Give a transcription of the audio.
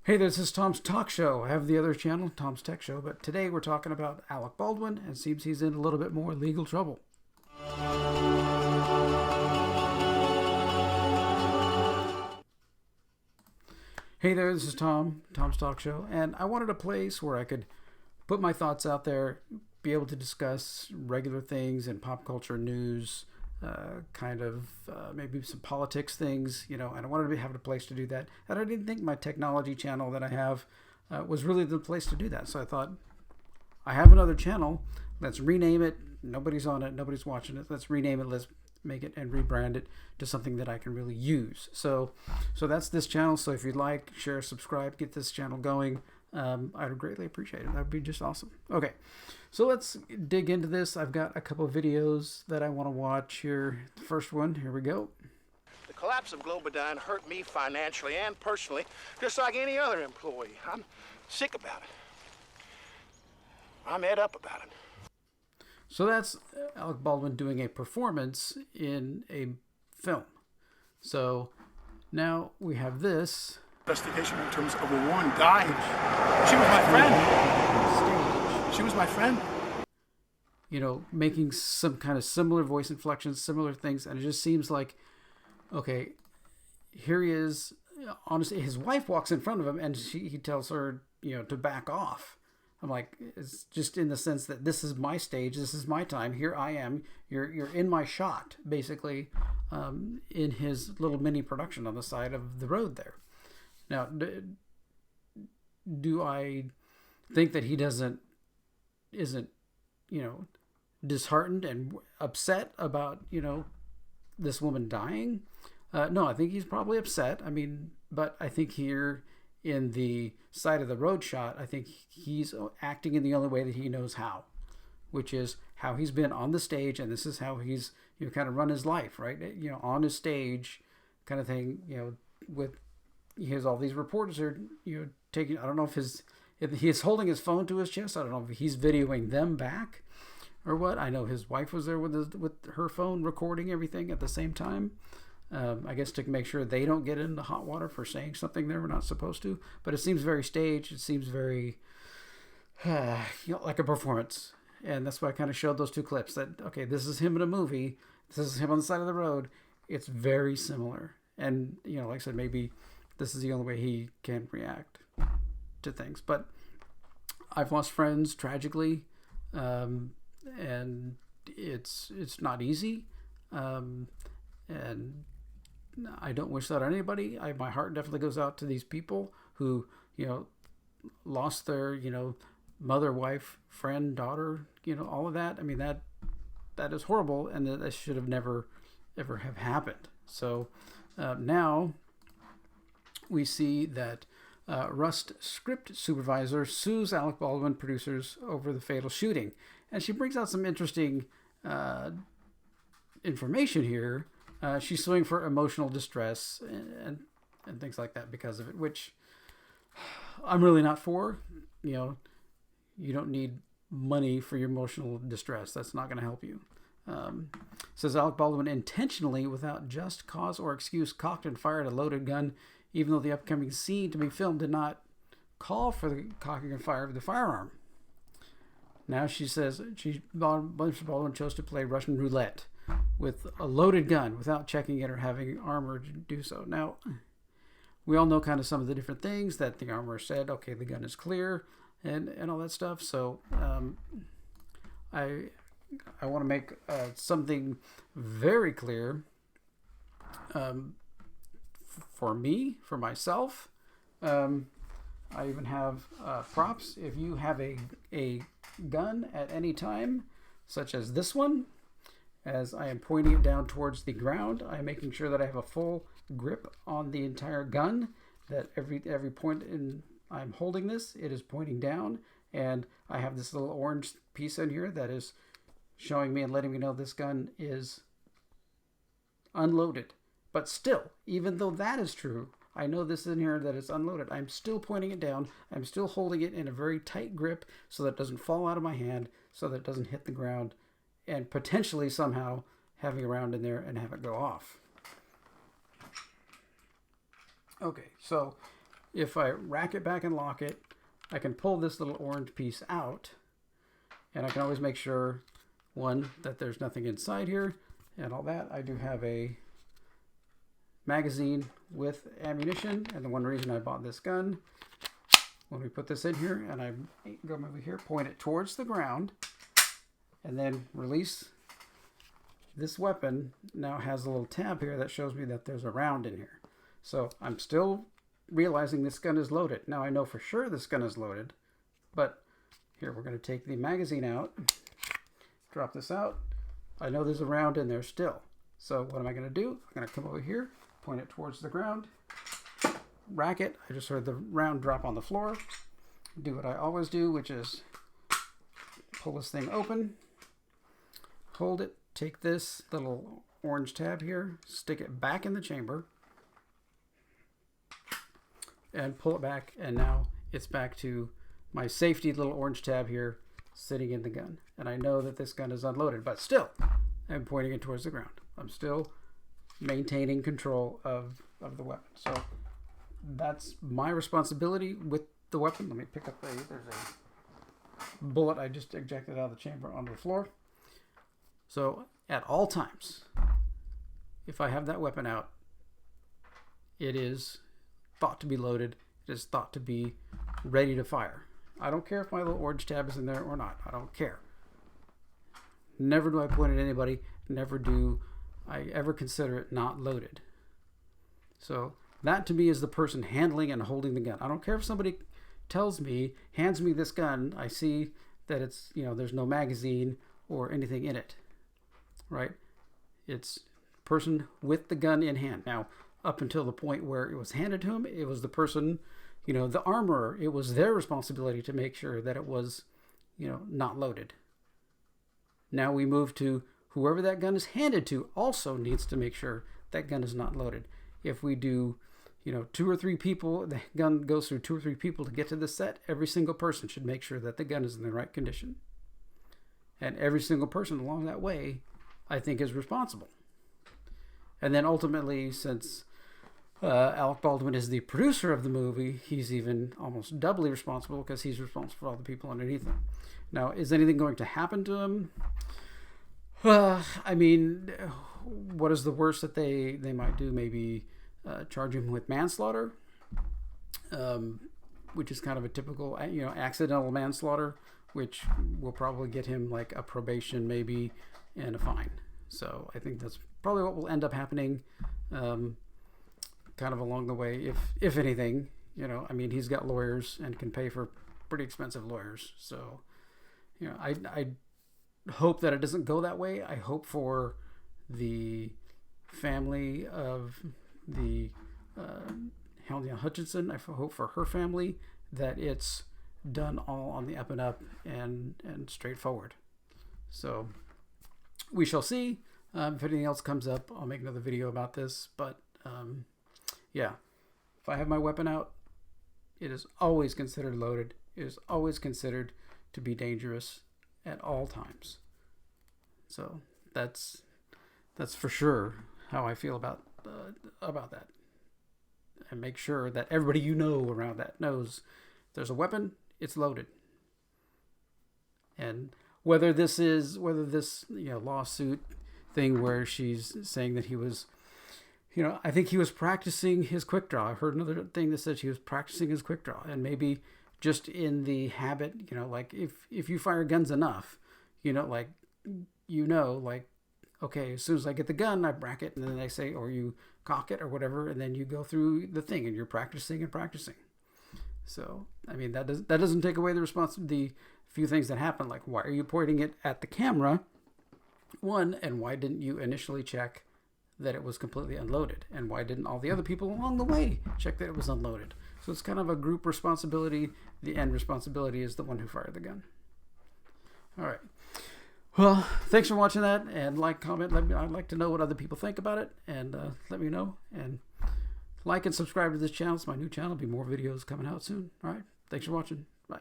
Hey, this is Tom's Talk Show. I have the other channel, Tom's Tech Show, but today we're talking about Alec Baldwin, and it seems he's in a little bit more legal trouble. Hey there, this is Tom's Talk Show, and I wanted a place where I could put my thoughts out there, be able to discuss regular things and pop culture news, maybe some politics things, and I wanted to have a place to do that. And I didn't think my technology channel that I have was really the place to do that. So I thought, I have another channel. Let's rename it. Nobody's on it. Nobody's watching it. Let's rename it. Let's make it and rebrand it to something that I can really use. So that's this channel. So if you'd like, share, subscribe, get this channel going. I'd greatly appreciate it. That would be just awesome. Okay, so let's dig into this. I've got a couple of videos that I want to watch here. The first one, here we go. The collapse of Globodyne hurt me financially and personally, just like any other employee. I'm sick about it. I'm ed up about it. So that's Alec Baldwin doing a performance in a film. So now we have this. Investigation in terms of a woman died. She was my friend. She was my friend. Making some kind of similar voice inflections, similar things, and it just seems like, okay, here he is. Honestly, his wife walks in front of him, and he tells her, to back off. I'm like, it's just in the sense that this is my stage, this is my time. Here I am. You're in my shot, basically, in his little mini production on the side of the road there. Now, do I think that he isn't, disheartened and upset about, this woman dying? No, I think he's probably upset. But I think here in the side of the road shot, I think he's acting in the only way that he knows how, which is how he's been on the stage, and this is how he's, kind of run his life, right? On his stage kind of thing, with... He has all these reporters are, taking, I don't know if he's holding his phone to his chest. I don't know if he's videoing them back or what. I know his wife was there with her phone recording everything at the same time. I guess to make sure they don't get into hot water for saying something they were not supposed to. But it seems very staged. It seems very, like a performance. And that's why I kind of showed those two clips that, okay, this is him in a movie. This is him on the side of the road. It's very similar. And, like I said, maybe this is the only way he can react to things. But I've lost friends tragically, and it's not easy. And I don't wish that on anybody. My heart definitely goes out to these people who, lost their, mother, wife, friend, daughter, all of that. That is horrible, and that should have never, ever have happened. So now we see that Rust script supervisor sues Alec Baldwin producers over the fatal shooting. And she brings out some interesting information here. She's suing for emotional distress and things like that because of it, which I'm really not for. You don't need money for your emotional distress. That's not going to help you. Says Alec Baldwin intentionally, without just cause or excuse, cocked and fired a loaded gun, even though the upcoming scene to be filmed did not call for the cocking and fire of the firearm. Now she says Baldwin chose to play Russian roulette with a loaded gun without checking it or having armor to do so. Now, we all know kind of some of the different things that the armorer said, okay, the gun is clear and all that stuff. So I want to make something very clear. For me, for myself, I even have props. If you have a gun at any time, such as this one, as I am pointing it down towards the ground, I am making sure that I have a full grip on the entire gun, that every point I'm holding this, it is pointing down, and I have this little orange piece in here that is showing me and letting me know this gun is unloaded. But still, even though that is true, I know this in here that it's unloaded. I'm still pointing it down. I'm still holding it in a very tight grip so that it doesn't fall out of my hand, so that it doesn't hit the ground, and potentially somehow having a round in there and have it go off. Okay, so if I rack it back and lock it, I can pull this little orange piece out, and I can always make sure, one, that there's nothing inside here and all that. I do have a magazine with ammunition, and the one reason I bought this gun, when we put this in here, and I go over here, point it towards the ground, and then release this weapon, now has a little tab here that shows me that there's a round in here. So I'm still realizing this gun is loaded. Now I know for sure this gun is loaded, but here we're going to take the magazine out, drop this out. I know there's a round in there still. So what am I going to do? I'm going to come over here, point it towards the ground, rack it. I just heard the round drop on the floor. Do what I always do, which is pull this thing open, hold it, take this little orange tab here, stick it back in the chamber, and pull it back, and now it's back to my safety little orange tab here sitting in the gun. And I know that this gun is unloaded, but still I'm pointing it towards the ground. I'm still maintaining control of the weapon. So that's my responsibility with the weapon. Let me pick up there's a bullet I just ejected out of the chamber onto the floor. So at all times, if I have that weapon out, it is thought to be loaded. It is thought to be ready to fire. I don't care if my little orange tab is in there or not. I don't care. Never do I point at anybody. Never do I ever consider it not loaded. So that to me is the person handling and holding the gun. I don't care if somebody tells me, hands me this gun, I see that it's, there's no magazine or anything in it, right? It's person with the gun in hand. Now, up until the point where it was handed to him, it was the person, the armorer, it was their responsibility to make sure that it was, not loaded. Now we move to whoever that gun is handed to also needs to make sure that gun is not loaded. If we do, 2 or 3 people, the gun goes through 2 or 3 people to get to the set, every single person should make sure that the gun is in the right condition. And every single person along that way, I think, is responsible. And then ultimately, since Alec Baldwin is the producer of the movie, he's even almost doubly responsible because he's responsible for all the people underneath him. Now, is anything going to happen to him? I mean, what is the worst that they might do? Maybe charge him with manslaughter, which is kind of a typical, accidental manslaughter, which will probably get him like a probation maybe and a fine. So I think that's probably what will end up happening, kind of along the way, if anything. He's got lawyers and can pay for pretty expensive lawyers. So, I hope that it doesn't go that way. I hope for the family of the Helena Hutchinson, I hope for her family that it's done all on the up and up and straightforward. So we shall see. If anything else comes up, I'll make another video about this. But yeah, if I have my weapon out, it is always considered loaded. It is always considered to be dangerous at all times. So that's for sure how I feel about that. And make sure that everybody around that knows there's a weapon, it's loaded. And whether this lawsuit thing where she's saying that he was, I think he was practicing his quick draw. I heard another thing that said he was practicing his quick draw, and maybe just in the habit, like if you fire guns enough, okay, as soon as I get the gun, I rack it, and then they say, or you cock it or whatever, and then you go through the thing and you're practicing and practicing. So, that doesn't take away the few things that happen, like why are you pointing it at the camera? One, and why didn't you initially check that it was completely unloaded? And why didn't all the other people along the way check that it was unloaded? So it's kind of a group responsibility. The end responsibility is the one who fired the gun. All right. Well, thanks for watching that, and comment. I'd like to know what other people think about it, and let me know. And like and subscribe to this channel. It's my new channel. There'll be more videos coming out soon. All right. Thanks for watching. Bye.